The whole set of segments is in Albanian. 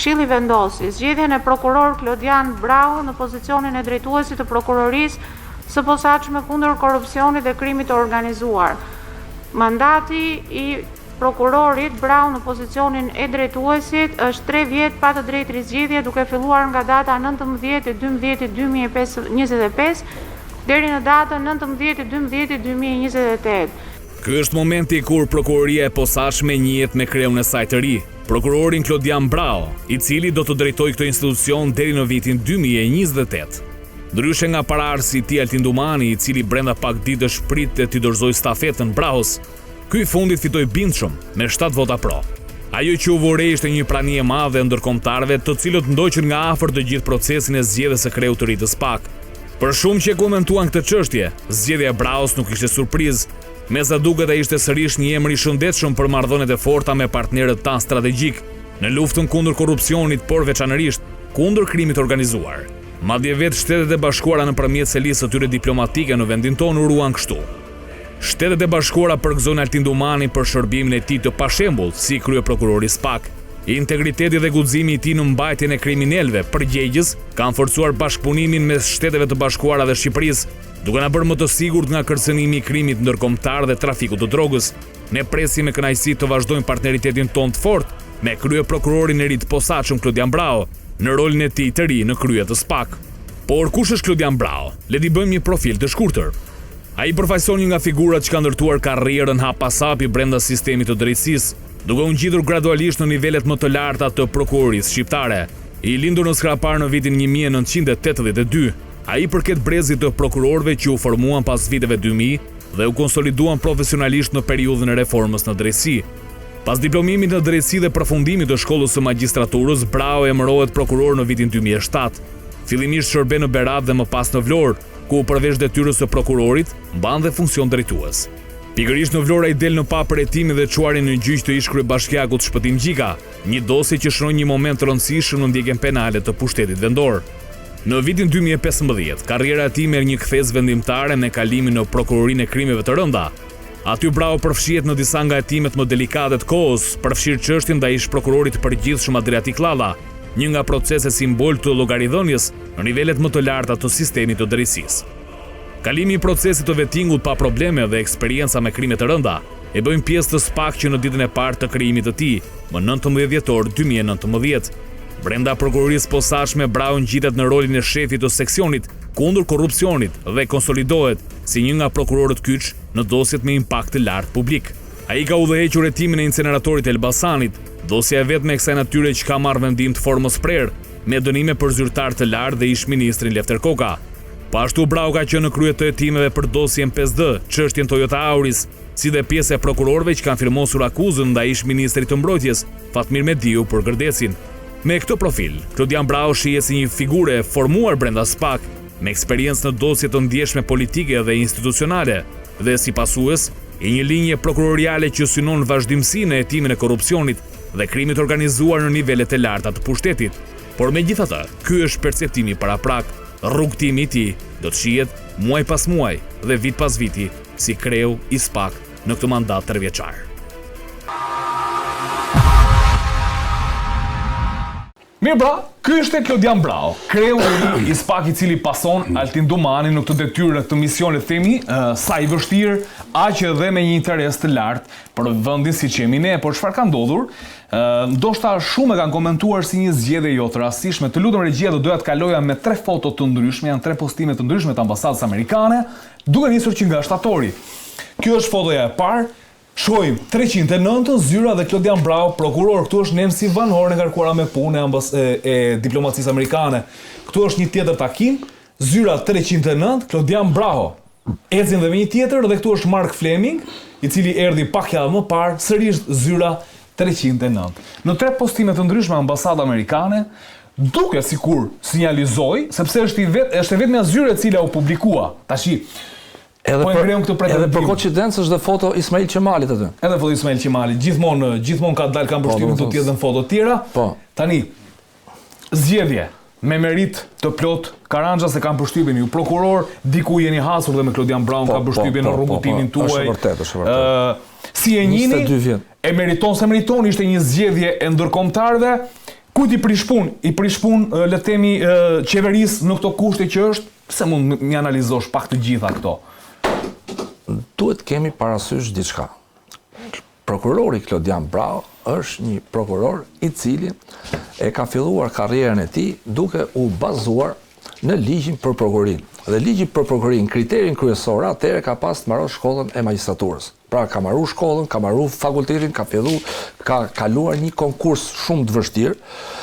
Këshilli vendosi zgjedhjen e prokuror Klodian Brau në pozicionin e drejtuesit të prokurorisë së posaçme kundër korrupsionit dhe krimit të organizuar. Mandati i prokurorit Brau në pozicionin e drejtuesit është 3 vjet pa të drejtë rizgjidhje duke filluar nga data 19/12/2025 deri në datën 19/12/2028. Ky është momenti kur prokuroria e posaçme njihet me kreun e saj të ri, prokurorin Klodian Brau, i cili do të drejtojë këtë institucion deri në vitin 2028. Ndryshe nga paraardhësi i tij Altin Dumani, i cili brenda pak ditësh pritet të dorëzojë stafetën Braus, ky i fundit fitoi bindshëm me 7 vota pro. Ajo që u vore ishte një prani e madhe ndërkombëtarëve, të cilët ndoqën nga afër të gjithë procesin e zgjedhjes së kreut të ri të SPAK. Për shumë që e komentuan këtë çështje, zgjedhja e Braus nuk ishte surprizë. Me sa duket ai ishte sërish një emër i shëndetshëm për marrëdhëniet e forta me partnerët tanë strategjik në luftën kundër korrupsionit, por veçanërisht kundër krimit organizuar. Madje vetë Shtetet e Bashkuara nëpërmjet selisë së tyre diplomatike në vendin tonë uruan kështu. Shtetet e Bashkuara përgëzojnë Altin Dumani për shërbimin e tij të pashembull si kryeprokuror i SPAK. Integriteti dhe guximi i tij në mbajtjen e kriminalëve përgjegjës kanë forcuar bashkëpunimin mes Shteteve të Bashkuara dhe Shqipërisë, duke na bërë më të sigurt nga kërcënimi i krimit ndërkombëtar dhe trafikut të drogës. Ne presim me kënaqësi të vazhdojmë partneritetin tonë të fortë me kryeprokurorin e ri të posaçëm Klodian Brau në rolin e tij të ri në krye të SPAK. Por kush është Klodian Brau? Le t'i bëjmë një profil të shkurtër. Ai përfaqëson një nga figurat që kanë ndërtuar karrierën hapasapi brenda sistemit të drejtësisë, duke u ngjitur gradualisht në nivelet më të larta të prokurorisë shqiptare. I lindur në Skrapar në vitin 1982, ai përket brezit të prokurorëve që u formuan pas viteve 2000 dhe u konsoliduan profesionalisht në periudhën e reformës në drejtësi. Pas diplomimit në drejtësi dhe përfundimit të shkollës së magjistraturës, Brau emërohet prokuror në vitin 2007. Fillimisht shërben në Berat dhe më pas në Vlorë, ku përveç detyrës së prokurorit, mban dhe funksion drejtues. Pikërisht në Vlorë ai del në papërhetimin dhe çuarin në gjyq të ish kryebashkiakut Shpëtim Gjika, një dosje që shënon një moment të rëndësishëm në ndjekjen penale të pushtetit vendor. Në vitin 2015, karriera e tij merr një kthes vendimtare me kalimin në prokurorinë e krimeve të rënda. Aty Brau përfshihet në disa nga hetimet më delikate të kohës, përfshirë çështjen ndaj ish prokurorit të përgjithshëm Adriatik Llalla, një nga proceset simbol të llogaridhënies në nivelet më të larta të sistemit të drejtësisë. Kalimi i procesit të vettingut pa probleme dhe eksperienca me krime të rënda e bëjnë pjesë të SPAK që në ditën e parë të krijimit të tij, më 19 dhjetor 2019. Brenda prokurorisë posaçme, Brau ngjitet në rolin e shefit të seksionit kundër korrupsionit dhe konsolidohet si një nga prokurorët kyç në dosjet me impakt të lartë publik. Ai ka udhëhequr hetimin e inceneratorit Elbasanit, dosja e vetme e kësaj natyre që ka marrë vendim të formës prerë, me dënime për zyrtar të lartë dhe ish ministrin Lefter Koka. Pashtu Brau ka qenë në krye të hetimeve për dosjen 5D, çështjen Toyota Auris, si dhe pjesë e prokurorëve që kanë firmosur akuzën ndaj ish ministrit të mbrojtjes, Fatmir Mediu, për gërdesin. Me këtë profil, Klodian Brau shihet si një figure e formuar brenda SPAK, me eksperiencë në dosje të ndjeshme politike dhe institucionale, dhe si pasues e një linje prokuroriale që synon vazhdimsinë e hetimin e korrupsionit dhe krimit organizuar në nivelet e larta të pushtetit. Por megjithatë, ky është perceptimi paraprak. Rrugtimi i tij do të shihet muaj pas muaj dhe vit pas viti si kreu i SPAK në këtë mandat 3 vjeçar. Mirë pra, ky është Klodian Brau, kreu i SPAK i cili pason Altin Dumani në këtë detyrë të misionit themi, sa i vështirë, aq edhe me një interes të lartë për vendin siç jemi ne, por çfarë ka ndodhur? Ndoshta shumë e kanë komentuar si një zgjedhje jo të rastishme. Të lutem regjia, do doja të kaloja me 3 foto të ndryshme, janë 3 postime të ndryshme të ambasadës amerikane, duke nisur që nga shtatori. Kjo është fotoja e parë. Shohim 309 zyra dhe Klodian Brau, prokuror. Këtu është Nancy Van Horn e ngarkuara me punë e diplomacisë amerikane. Këtu është një tjetër takim, zyra 309, Klodian Brau. Ecin dhe me një tjetër, dhe këtu është Mark Fleming, i cili erdhi pak javë më parë, sërish zyra 309. Në 3 postime të ndryshme ambasadë amerikane, duke sikur sinjalizoi, sepse është vetëm zyra e cila u publikua. Tashi, Edhe për koincidencë është dhe foto Ismail Qemalit aty. Edhe foto Ismail Qemalit. Gjithmonë ka dalë kanë përshtypjen të tjetër në foto të tjera. Po. Tani, zgjedhje me merit të plot, Karanja se kanë përshtypjen ju prokuror, diku jeni hasur dhe me Klodian Brau ka përshtypjen në rrugutimin tuaj. Është vërtet. Si e njihni? E meriton se meriton, ishte një zgjedhje e ndërkombëtarëve. Kujt i prish punë? I prish punë, le të themi, qeverisë në këto kushte që është, pse mund mi analizosh pak të gjitha këto? Duhet kemi parasysh diçka. Prokurori Klodian Brau është një prokuror i cili e ka filluar karrierën e tij duke u bazuar në ligjin për prokurorin. Dhe ligji për prokurorin, kriterin kryesor atëherë ka pas të marrë shkollën e magjistraturës. Pra ka marrë shkollën, ka marrë fakultetin, ka kaluar një konkurs shumë të vështirë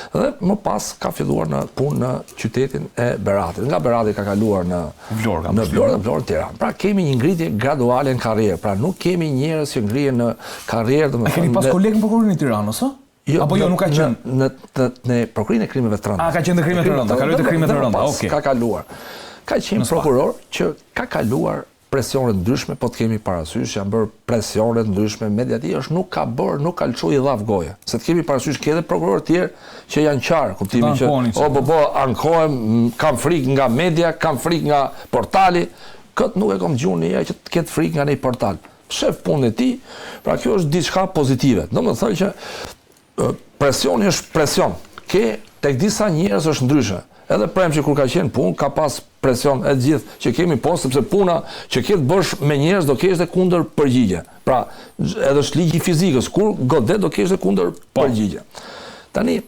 dhe më pas ka filluar në punë në qytetin e Beratit. Nga Berati ka kaluar në Vlorë, Tiranë. Pra kemi një ngritje graduale në karrierë. Pra nuk kemi njerëz që ngrihen në karrierë, A keni pas kolegë në prokurorin e Tiranës, ë? Apo jo, nuk ka qenë? Në prokurinë e krimeve të rënda. Ka qenë në krimet të rënda, kaloi të krimet të rënda, okej. Ka kaluar. Ka qenë prokuror që ka kaluar presionet ndryshme, po të kemi parasysh, janë bërë presionet ndryshme, mediatikë është nuk ka lëshu i dhav goje. Se të kemi parasysh ke edhe prokurorë tjerë që janë qarë, kuptimi që ankohem, kam frikë nga media, kam frikë nga portali, këtë nuk e kom gjunë një që të ketë frikë nga një portal. Shef punë e ti, pra kjo është diçka pozitive. Do më thënë që presioni është presion. Tek disa njerëz është ndryshe. Edhe prem që kur ka qenë punë, ka pas presion e gjithë që kemi post, sepse puna që ketë bësh me njerëz do kesh dhe kundër përgjigje. Pra, edhe është ligji fizikës, kur godet do kesh dhe kundër përgjigje. Tani,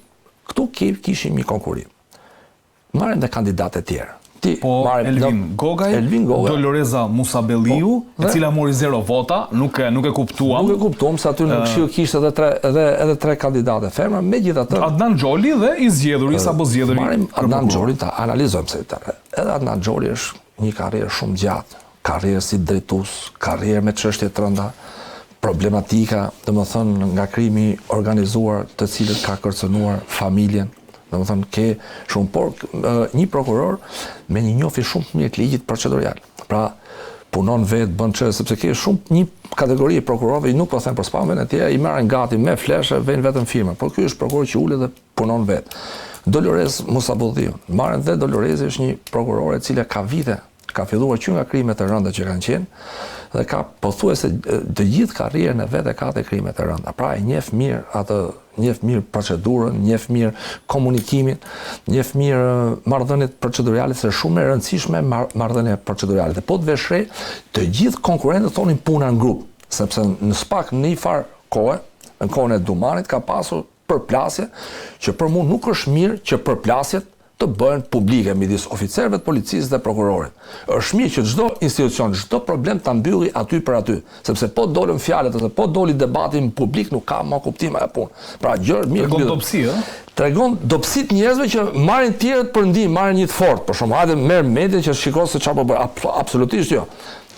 këtu kishim një konkurim. Marrim dhe kandidatë e tjerë. Elvin Gogaj, Doloreza Musabelliu, e cila mori 0 vota, nuk e kuptuam. Nuk e kuptuam, se aty në këshill kishte edhe 3 kandidate femra, megjithatë. Adnan Xholi dhe i zgjedhuri apo zgjedhuri. Marrim Adnan Xholin ta analizojmë se edhe Adnan Xholi është një karrierë shumë gjatë, karrierë si drejtues, karrierë me çështje të rënda, problematika, domethënë nga krimi organizuar, të cilët ka kërcënuar familjen. Domethënë ke shumë, por një prokuror me një njohje shumë të mirë të ligjit procedurial. Pra punon vetë, bën çështje, sepse ke shumë një kategori prokurorëve, nuk po them për spamën e tjerë, i marrin gati me fleshe, vjen vetëm firma, por ky është prokuror që ulet dhe punon vetë. Dolores Musabelliu, marrin dhe Dolorezi është një prokurore e cila ka vite, ka filluar që nga krimet e rënda që kanë qenë dhe ka pothuajse të gjithë karrierën e vet e ka te krimet e rënda. Pra e njeh mirë procedurën, njeh mirë komunikimin, njeh mirë marrëdhëniet procedurale, se shumë e rëndësishme marrëdhënia procedurale. Dhe po të veshre, të gjithë konkurrentët thonin puna në grup, sepse në SPAK në një farë kohë, në kohën e Dumanit ka pasur përplasje që për mua nuk është mirë që përplasjet të bëhen publike midis oficerëve të policisë dhe prokurorit. Është mirë që çdo institucion, çdo problem ta mbylli aty për aty, sepse po dolën fjalët ose po doli debati në publik nuk ka më kuptim ajo punë. Pra gjë mirë. Tregon dobësi, ë? Tregon dobësitë njerëzve që marrin tjerët për ndihmë, marrin një të fortë. Për shembull, hajde merr media që shikon se çfarë po bën. Absolutisht jo.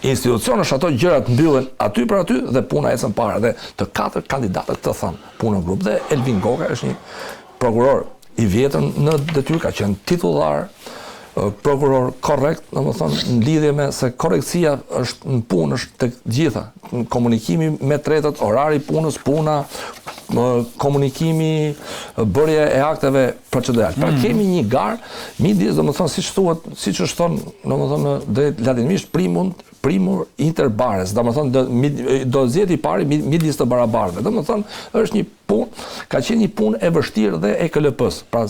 Institucionet ato gjërat mbyllen aty për aty dhe puna ecën para. Dhe të 4 kandidatët të thënë punë në grup dhe Elvin Goga është një prokuror i vjetër në detyrë, ka qenë titullar, prokuror korrekt, domethënë në lidhje me se korrektësia është në punë është tek gjitha, komunikimi me tretët, orari i punës, puna, komunikimi, bërja e akteve procedurale. Pra kemi një garë midis, domethënë siç thuhet, siç është thonë, domethënë drejt latinisht primur inter pares, domethënë do zgjedh i pari midis të barabartëve. Domethënë është një punë, ka qenë një punë e vështirë dhe e KLP-s. Pra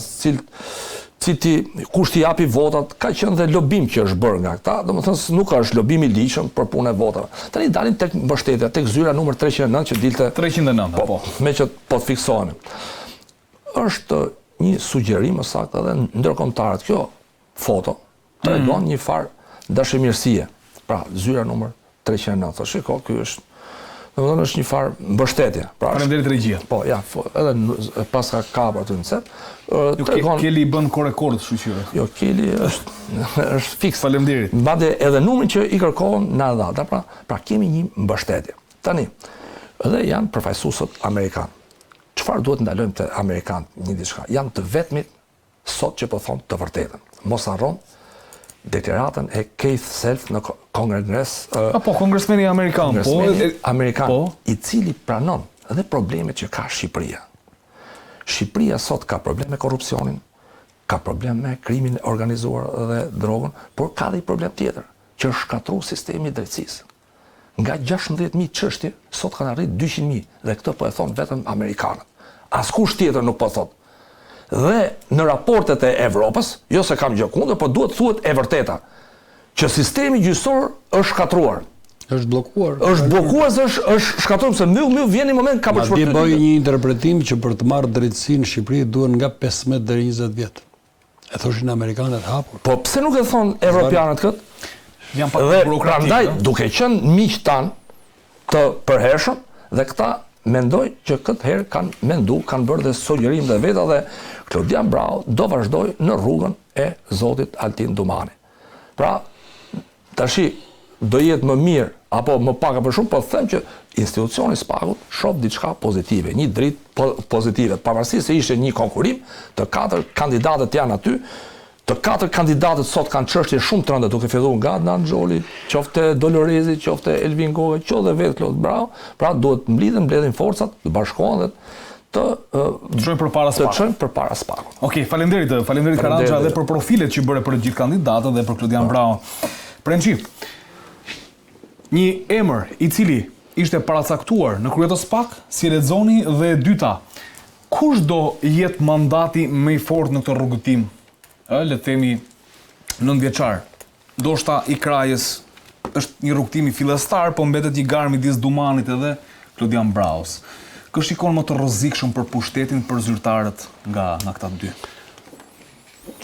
kush t'i japi votat, ka qenë dhe lobim që është bërë nga këta, domethënë nuk është lobim i ligjshëm për punën e votave. Tani dalin tek mbështetja, tek zyra numër 309 që dilte 309, po. Me që po të fiksohemi. Është një sugjerim më saktë edhe ndërkombëtarët. Kjo foto tregon një farë dashamirësie. Pra, zyra numër 309. Shiko, ky është është një farë mbështetje. Pra, faleminderit regjia. Po, ja, edhe pas ka kapur aty në cep. Keli i bën korrekord shqyrë. Jo, Keli është fiks. Faleminderit. Madje edhe numrin që i kërkohen na dha. Pra kemi një mbështetje. Tani, edhe janë përfaqësuesët amerikanë. Çfarë duhet ndalojmë te amerikanë një diçka? Janë të vetmit sot që po thonë të vërtetën. Mos harron deklaratën e Keith Self në Kongres. Apo kongresmeni amerikan, i cili pranon edhe problemet që ka Shqipëria. Shqipëria sot ka problem me korrupsionin, ka problem me krimin organizuar dhe drogën, por ka dhe i problem tjetër, që është shkatruar sistemi i drejtësisë. Nga 16.000 çështje, sot kanë arrit 200.000, dhe këtë po e thonë vetëm amerikanët. Askush tjetër nuk po thotë. Dhe në raportet e Evropës, jo se kam gjë kundër, po duhet thuhet e vërteta, që sistemi gjyqësor është shkatruar. Është bllokuar. Është bllokuar, është shkatruar se myll vjen një moment ka për çfarë. Madje bëj një interpretim që për të marrë drejtësinë në Shqipëri duhen nga 15 deri 20 vjet. E thoshin amerikanët hapur. Po pse nuk e thon evropianët këtë? Janë pak Dhe burokratik. prandaj, duke qenë miq tan të përhershëm, dhe këta mendoj që këtë herë kanë bërë dhe sugjerim dhe veta, dhe Klodian Brau do vazhdoj në rrugën e zotit Altin Dumani. Pra, tashi do jetë më mirë apo më pak apo shumë, po them që institucioni Spagut shoh diçka pozitive, një dritë pozitive, pavarësisht se ishte një konkurim, të 4 kandidatët janë aty. Të 4 kandidatët sot kanë çështje shumë të rënda, duke filluar nga Adnan Xholi, qofte Dolorezi, qofte Elvin Goga, qofte dhe vetë Klod Brau. Pra duhet mbledhin forcat, të bashkohen dhe të çojnë përpara Spagut. Okej, faleminderit Karraxha dhe për profilet që bëre për gjithë kandidatët dhe për Klodian Brau. Prençi, një emër i cili ishte paracaktuar në krye të SPAK, si lexoni, dhe dyta, kush do jetë mandati më i fortë në këtë rrugëtim? Le të themi 9 vjeçar. Ndoshta i Krajës është një rrugëtim i fillestar, po mbetet një gar midis Dumanit edhe Klodian Braus. Kë shikon më të rrezikshëm për pushtetin, për zyrtarët nga këta dy?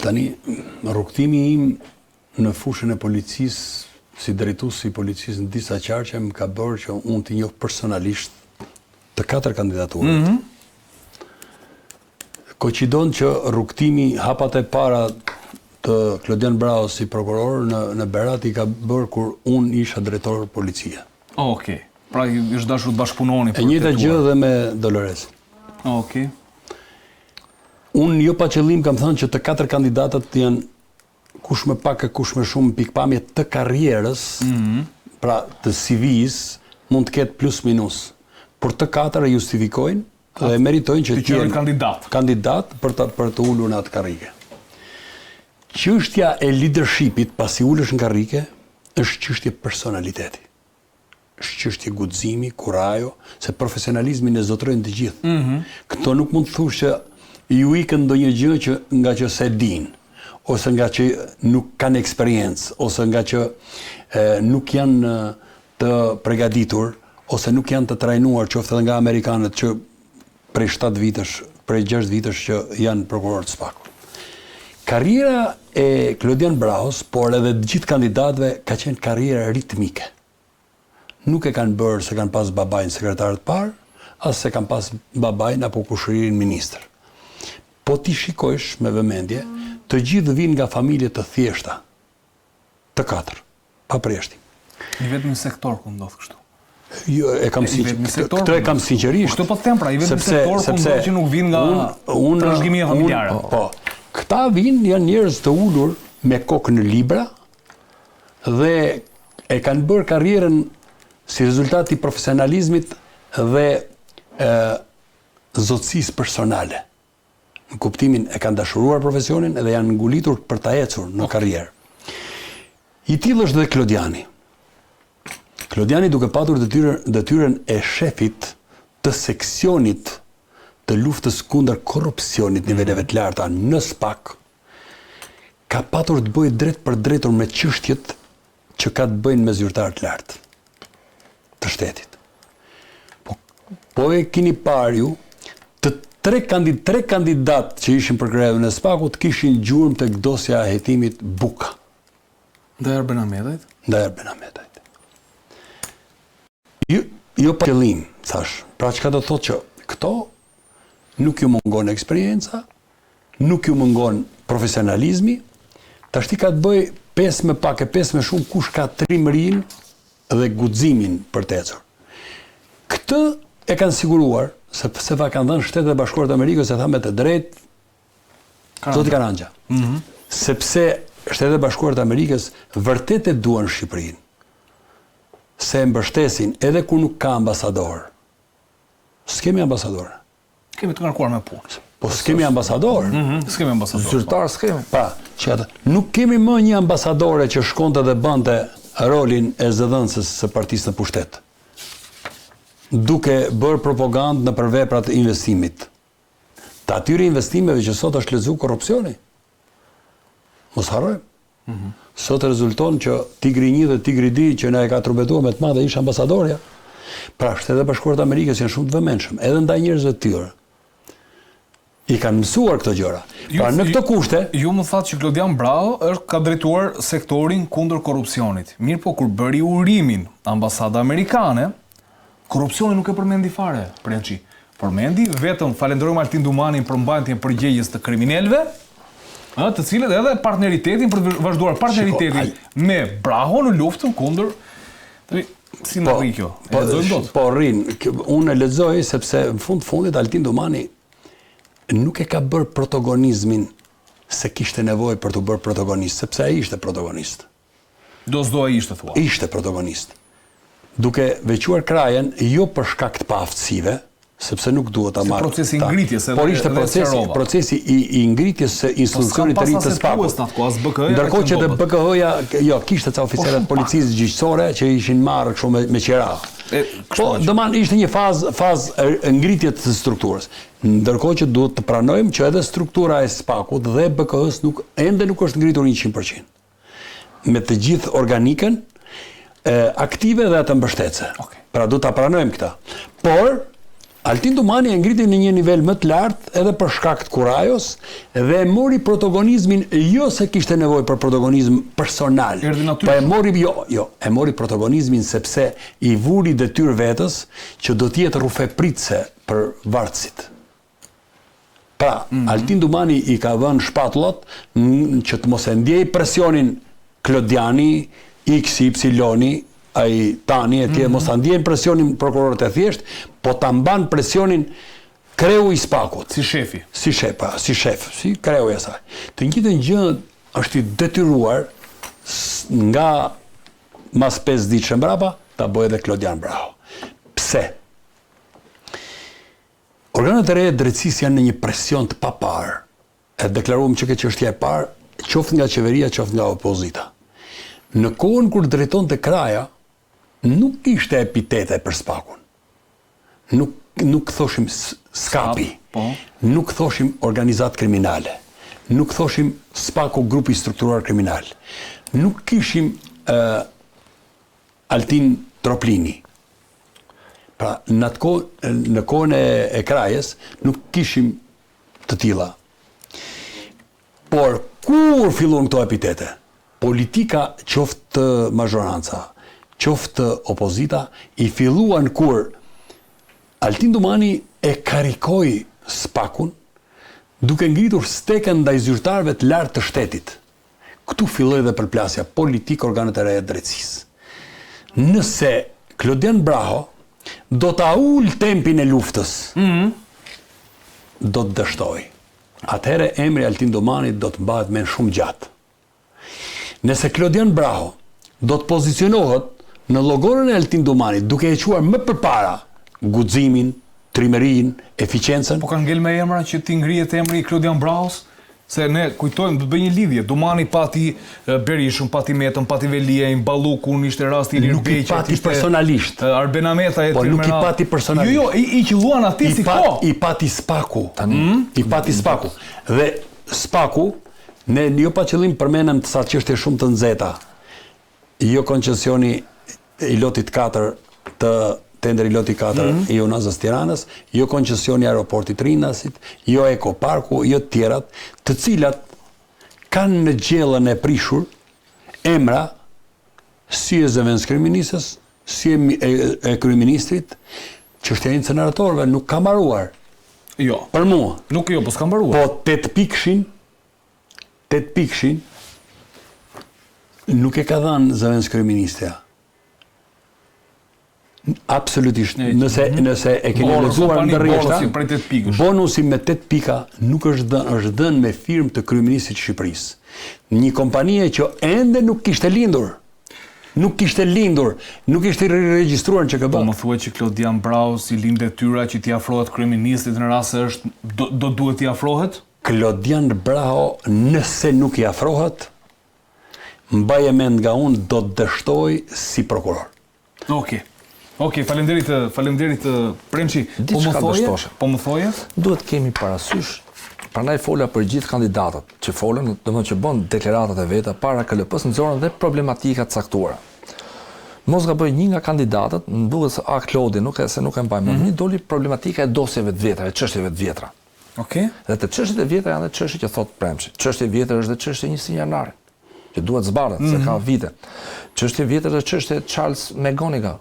Tani, rrugëtimi im në fushën e policisë, si drejtues i policisë në disa qarqe, më ka bërë që unë t'i njoh personalisht të 4 kandidaturat. Koqidon që rrugëtimi hapat e para të Klodian Brau si prokuror në Berat i ka bërë kur unë isha drejtor policie. Okej. Pra është dashur të bashkëpunoni për e njëjta gjë dhe me Dolores. Okej. Unë jo pa qëllim kam thënë që të 4 kandidatët janë kush më pak e kush më shumë pikpamje të karrierës, pra të CV-s mund të ketë plus minus. Por të 4 e justifikojnë dhe meritojnë që të jenë kandidat për të ulur në atë karrige. Çështja e leadershipit pasi ulesh në karrige është çështje personaliteti. Është çështje guximi, kurajo, se profesionalizmin e zotrojnë të gjithë. Këto nuk mund të thush që ju ikën ndonjë gjë që nga që se din, ose nga që nuk kanë eksperiencë, ose nga që nuk janë të përgatitur, ose nuk janë të trajnuar, qoftë edhe nga amerikanët që prej 7 vitesh, prej 6 vitesh që janë prokurorë të SPAK-ut. Karriera e Klodian Braus, por edhe të gjithë kandidatëve, ka qenë karriera ritmike. Nuk e kanë bërë se kanë pas babajnë sekretar të parë, as se kanë pas babajnë apo kushërinë ministër. Po ti shikojsh me vëmendje, të gjithë vinë nga familje të thjeshta, të 4, pa preshtim. I vetëm në sektor ku ndodh kështu. Jo, këtë e kam sinqerisht. Këtë po të them pra, i vetëm në sektor ku ndodh që nuk vinë nga trashëgimia familjare. Po, këta vinë janë njerëz të ulur me kokë në libra dhe e kanë bërë karrierën si rezultat i profesionalizmit dhe zotësisë personale. Në kuptimin e kanë dashuruar profesionin dhe janë ngulitur për ta ecur në karrierë. I tillë është dhe Klodiani. Klodiani duke patur detyrën e shefit të seksionit të luftës kundër korrupsionit niveleve të larta në SPAK, ka patur të bëjë drejt për drejtur me çështjet që ka të bëjnë me zyrtar të lartë të shtetit. Po e keni parë ju, të tre kandidat që ishin për grevën e SPAK-ut kishin gjurmë tek dosja e hetimit Buka. Ndaj Erben Ahmetajt? Ndaj Erben Ahmetajt. Jo pa qëllim, thash. Pra çka do thotë që këto nuk ju mungon eksperienca, nuk ju mungon profesionalizmi, tashti ka të bëj 5 me pak e 5 me shumë kush ka trimërinë dhe guximin për të ecur. Këtë e kanë siguruar, sepse va kanë dhënë Shtetet e Bashkuara të Amerikës, e tha me të drejtë zoti Karraxha. Sepse Shtetet e Bashkuara të Amerikës vërtet e duan Shqipërinë. Se mbështesin edhe kur nuk ka ambasador. S'kemi ambasador. Kemi të ngarkuar me punë. Po s'kemi ambasador. S'kemi ambasador. Zyrtar s'kemi. Pa, nuk kemi më një ambasadore që shkonte dhe bënte rolin e zëdhënësës së partisë në pushtet, duke bërë propagandë në përveprat e investimit. të atyre investimeve që sot është lezu korrupsioni. Mos harrojmë. Sot rezulton që Tigri 1 dhe Tigri 2 që na e ka trubetuar me të madhe ish ambasadorja. Pra Shtetet e Bashkuara të Amerikës janë shumë të vëmendshëm, edhe ndaj njerëzve të tyre. I kanë mësuar këto gjëra. Pra në këto kushte, ju më thatë që Klodian Brau ka drejtuar sektorin kundër korrupsionit. Mirë po kur bëri urimin ambasada amerikane, korrupsioni nuk e përmendi fare, Prençi. Përmendi vetëm falenderojmë Altin Dumanin për mbajtjen e përgjegjës të kriminalëve, të cilët edhe partneritetin për të vazhduar partneritetin me Brau në luftën kundër si në rri kjo. Po rrin, unë e lexoj sepse në fundit Altin Dumani nuk e ka bërë protagonizmin se kishte nevojë për të bërë protagonist, sepse ai ishte protagonist. Do s'do ai ishte thua. Ishte protagonist. Duke vequar krajen jo për shkak të paaftësive, sepse nuk duhet ta marrë. Procesi i ngritjes por ishte procesi i ngritjes së institucionit të ri të SPAK-ut. Ndërkohë që BKH-ja kishte ca oficerë të policisë gjyqësore që ishin marrë kështu me qera. Po domethënë ishte një fazë ngritje të strukturës. Ndërkohë që duhet të pranojmë që edhe struktura e SPAK-ut dhe BKH-s ende nuk është ngritur 100%. Me të gjithë organikën aktive dhe atë mbështetëse. Pra duhet ta pranojmë këtë. Por Altin Dumani e ngriti në një nivel më të lartë edhe për shkak të kurajos dhe mori protagonizmin jo se kishte nevojë për protagonizm personal. Po e mori protagonizmin sepse i vuri detyrë vetës që do të jetë rrufepritse për vartësit. Pra, Altin Dumani i ka vënë shpatullat që të mos e ndjej presionin Klodiani, XY, ai tani e tjerë mos ta ndjejnë presionin prokurorët e thjesht, po ta mban presionin kreu i SPAK-ut. Si shefi. Si shef, si kreu i asaj. Të njëjtën gjë është i detyruar nga mas 5 ditë mbrapa ta bëjë edhe Klodian Brau. Pse? Organet e reja të drejtësisë janë në një presion të papar. E deklaruam që kjo çështje e parë, qoftë nga qeveria, qoftë nga opozita. Në kohën kur drejtonte kraja, nuk ishte epitete për SPAK-un. Nuk thoshim skapi, nuk thoshim organizat kriminale, nuk thoshim SPAK-u grupi strukturar kriminal, nuk kishim Altin Troplini. Pra, në kohën e krajes, nuk kishim të tilla. Por, kur fillon këto epitete? Politika qoftë mazhoranca, qoftë opozita, i filluan kur Altin Dumani e karikoi SPAK-un duke ngritur stekën ndaj zyrtarëve të lartë të shtetit. Këtu filloi dhe përplasja politik organet e reja të drejtësisë. Nëse Klodian Brau do ta ul tempin e luftës, do të dështoj. Atëherë emri Altin Dumani do të mbahet me shumë gjatë. Nëse Klodian Brau do të pozicionohet në llogarin e Altin Dumanit, duke e quar më përpara guximin, trimërinë, eficiencën. Po ka ngel me emra që ti ngrihet emri i Klodian Braus, se ne kujtojmë do të bëj një lidhje. Dumani pati Berishën, pati Metën, pati Veliajin, Ballukun, ishte rasti i Lirbeqit, nuk i pati personalisht. Arben Ameta e po nuk i pati personalisht. Jo, i qelluan aty si ko. I pati SPAK-u. I pati SPAK-u. Dhe SPAK-u ne jo pa qëllim përmenem të sa çështje shumë të nxehta. Jo koncesioni i lotit 4 të tenderi loti 4 i Unazës Tiranës, jo koncesioni aeroportit Rinasit, jo Ekoparku, jo tjerat, të cilat kanë në gjellën e prishur emra si e zëvendës kryeministës, si e kryeministrit, çështja e inceneratorëve nuk ka mbaruar. Jo. Për mua. Nuk jo, po s'ka mbaruar. Po 8 pikshin nuk e ka dhënë zëvendës kryeministja. Absolutisht. Nëse e keni lexuar ndërrjeshta, bonusi me 8 pika nuk është dhënë me firmë të kryeministit të Shqipërisë. Një kompanie që ende nuk kishte lindur. Nuk ishte regjistruar në QKB. Po më thuaj që Klodian Brau si lind detyra që t'i afrohet kryeministit në rast se është do duhet t'i afrohet? Klodian Brau nëse nuk i afrohet, mbaje mend nga unë do të dështoj si prokuror. Okej. Okej, faleminderit Premçi. Po më thoje? Duhet kemi parasysh. Prandaj fola për gjithë kandidatët që folën, domethënë që bën deklaratat e veta para KLP-s, nxorën dhe problematika të caktuara. Mos gaboj, një nga kandidatët, më duket se Klodi, nuk e mbaj mend, një doli problematika e dosjeve të vjetra, e çështjeve të vjetra. Okej. Dhe të çështjet e vjetra janë dhe çështje që thot Premçi. Çështje e vjetër është dhe çështje e 1 janari, që duhet zbardhet, se ka vite. Çështje e vjetër është çështja e Charles McGonigal,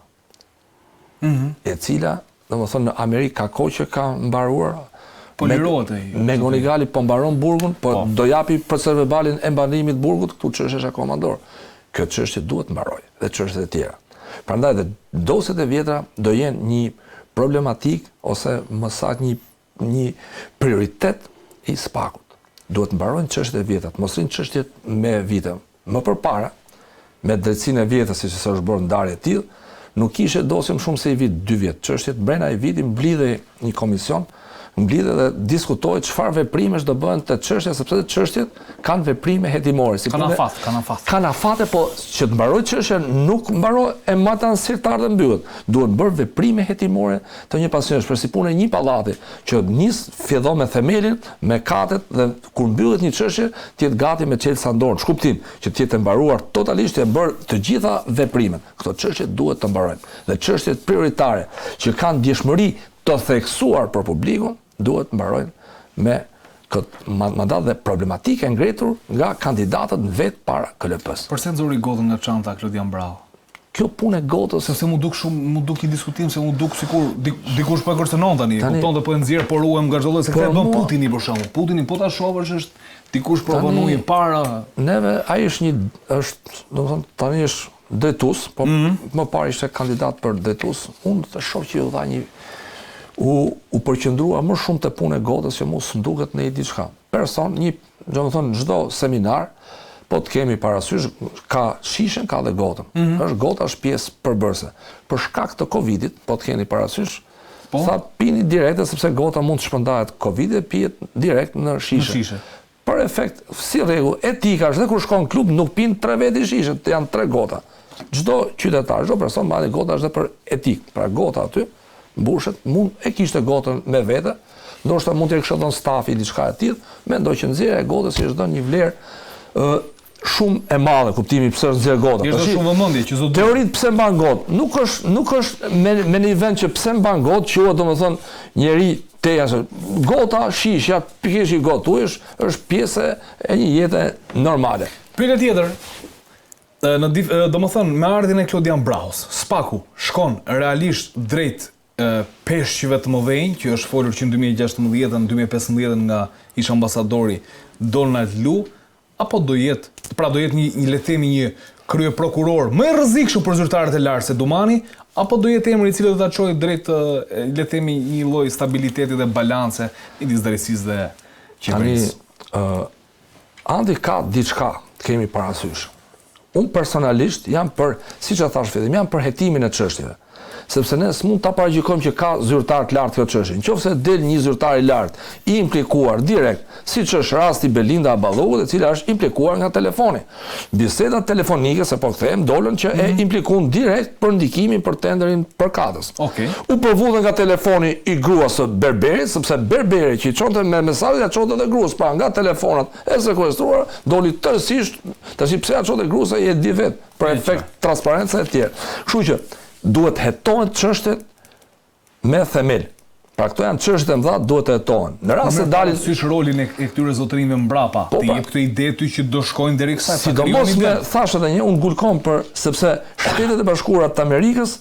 e cila, domethënë në Amerikë ka kohë që ka mbaruar. Po lirohet ai. McGonigali po mbaron burgun, po do japi procedebalin e mbarimit të burgut, këtu çështja është akoma dorë. Kjo çështje duhet mbarojë dhe çështjet e tjera. Prandaj dhe dosjet e vjetra do jenë një problematik ose më saktë një prioritet i SPAK-ut. Duhet mbarojnë çështjet e vjetra, mos rinë çështjet me vite. Më përpara, me drejtsinë e vjetër, siç është bërë ndarje e tillë, nuk kishte dosje më shumë se i vit, 2 vjet. Çështjet brenda i vitit mblidhej një komision, mblidhe dhe diskutohet çfarë veprimesh do bëhen të çështja, sepse çështjet kanë veprime hetimore. Si kanë afate, po që të mbarojë çështja nuk mbarohet e matan sirtar dhe mbyllet. Duhet bërë veprime hetimore të një pasionesh, për si punë një pallati që fillon me themelin, me katet dhe kur mbyllet një çështje, të jetë gati me çelësa dorë, shkuptim që të jetë mbaruar totalisht e bërë të gjitha veprimet. Këto çështje duhet të mbarojnë. Dhe çështjet prioritare që kanë djeshmëri të theksuar për publikun, duhet mbarojnë me këtë mandat dhe problematike ngretur nga kandidatët në vetë para KLP-s. Përse nxori gotën nga çanta Klodian Brau? Kjo punë e gotës, sepse mu duk i diskutim, se mu duk sikur dikush po e kërcënon tani, kupton dhe po e nxjerr por uem nga çdo lloj, se këtë bën Putini për shembull. Putini po ta shohësh është dikush provonoi para. Neve ai është domethënë tani është drejtues, po më parë ishte kandidat për drejtues. Unë të shoh që u dha një u përqendrua më shumë të punë e gotës që mos nduket në diçka. Person, domethënë çdo seminar, po të kemi parasysh, ka shishen, ka dhe gotën. Gota është pjesë përbërëse. Për shkak të Covidit, po të keni parasysh, tha pini direkte, sepse gota mund të shpëndahet Covidit, pijet direkt në shishe. Për efekt, si rregull, etikash dhe kur shkon në klub nuk pinë 3 veti shishe, janë 3 gota. Çdo qytetar, çdo person marrë gota është dhe për etik. Pra gota aty mbushet, mund e kishte gotën me vete, ndoshta mund të kishte dhënë stafi diçka e tillë, mendoj që nxjerrja e gotës i është dhënë një vlerë shumë e madhe, kuptimi pse është nxjerr gota. Është shumë vëmendje që zot. Teoritë pse mban gotë, nuk është me një vend që pse mban gotë, quhet domethënë njeri teja, gota, shishja, pikërisht i gotë është pjesë e një jete normale. Pyetja tjetër, domethënë me ardhin e Klodian Braus, SPAK-u shkon realisht drejt peshqyve të mëdhenj, që është folur që në 2016 në 2015 nga ish ambasadori Donald Lu, apo do jetë një le të themi një krye prokuror më i rrezikshëm për zyrtarët e lartë se Dumani, apo do jetë emri i cili do ta çojë drejt le të themi një lloj stabiliteti dhe balance midis drejtësisë dhe qeverisë. Andi ka diçka të kemi parasysh. Unë personalisht jam për, siç e thash fillim, jam për hetimin e çështjeve. Sepse ne s'mund ta paragjykojmë që ka zyrtar të lartë kjo çështje. Nëse del një zyrtar i lartë i implikuar direkt, siç është rasti Belinda Aballogut, e cila është implikuar nga telefoni. Bisedat telefonike, se po kthehem, dolën që e implikuan direkt për ndikimin për tenderin për katës. U përvudhen nga telefoni i gruas së Berberit, sepse Berberi që i çonte me mesazhe ja çonte edhe gruas, pra nga telefonat e sekuestruara doli tërësisht, tash pse ja çonte gruas ai e di vet, për efekt transparencë e tjerë. Kështu që duhet hetohen çështjet me themel. Pra këto janë çështje të mëdha, duhet të hetohen. Në rast se dalin sysh rolin e këtyre zotërinjve mbrapa, të jep këtë ide ty që do shkojnë deri kësaj. Sidomos me thash edhe një, unë ngulkon për sepse Shtetet e Bashkuara të Amerikës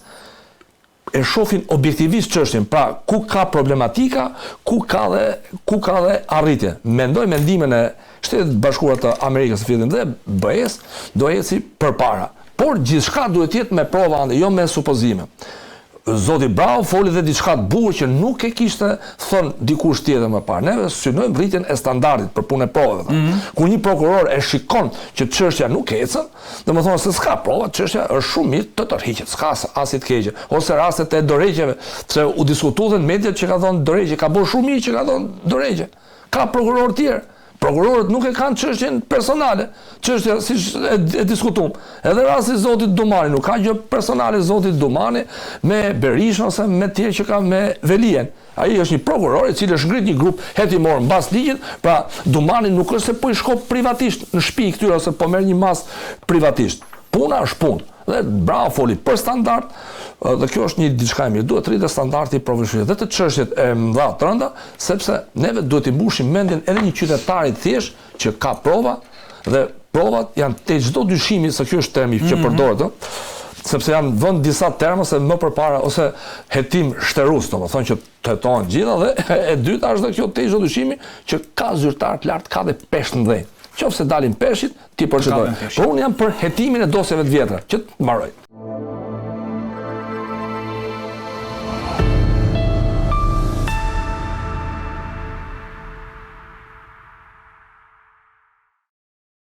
e shohin objektivisht çështjen, pra ku ka problematika, ku ka dhe arritje. Mendoj mendimin e Shtetet e Bashkuara të Amerikës fillim dhe BE-s do eci përpara. Por gjithçka duhet jetë me prova ande, jo me supozime. Zoti Brau foli dhe diçka të bukur që nuk e kishte thënë dikush tjetër më parë. Ne synojmë rritjen e standardit për punë e provave. Kur një prokuror e shikon që çështja nuk ecën, domethënë se s'ka prova, çështja është shumë mirë të tërhiqet, s'ka as të keqe. Ose rastet e dorëheqjeve, se u diskutuan në mediat që ka thënë dorëheqje, ka bërë shumë mirë që ka thënë dorëheqje. Ka prokuror tjerë. Prokurorët nuk e kanë çështjen personale, çështja siç e diskutuam. Edhe rasti i zotit Dumani nuk ka gjë personale zotit Dumani me Berishën ose me tjerë që ka me Velien. Ai është një prokuror i cili është ngrit një grup hetimor mbas ligjit, pra Dumani nuk është se po i shko privatisht në shtëpi këtyre ose po merr një mas privatisht. Puna është punë. Dhe Bravo foli për standard, dhe kjo është një diçka e mirë. Duhet të rritet standardi i profesionit dhe të çështjet e mëdha të rënda, sepse neve duhet të mbushim mendjen edhe një qytetari thjesht që ka prova dhe provat janë te çdo dyshimi se ky është termi që përdoret, sepse janë vënë disa terma se më përpara ose hetim shterus, domethënë që të hetohen gjitha dhe e dyta është dhe kjo te çdo dyshimi që ka zyrtar të lartë, ka dhe peshë në dhënë. Qofse dalin peshit, ti procedoj. Por unë jam për hetimin e dosjeve të vjetra, që të mbaroj.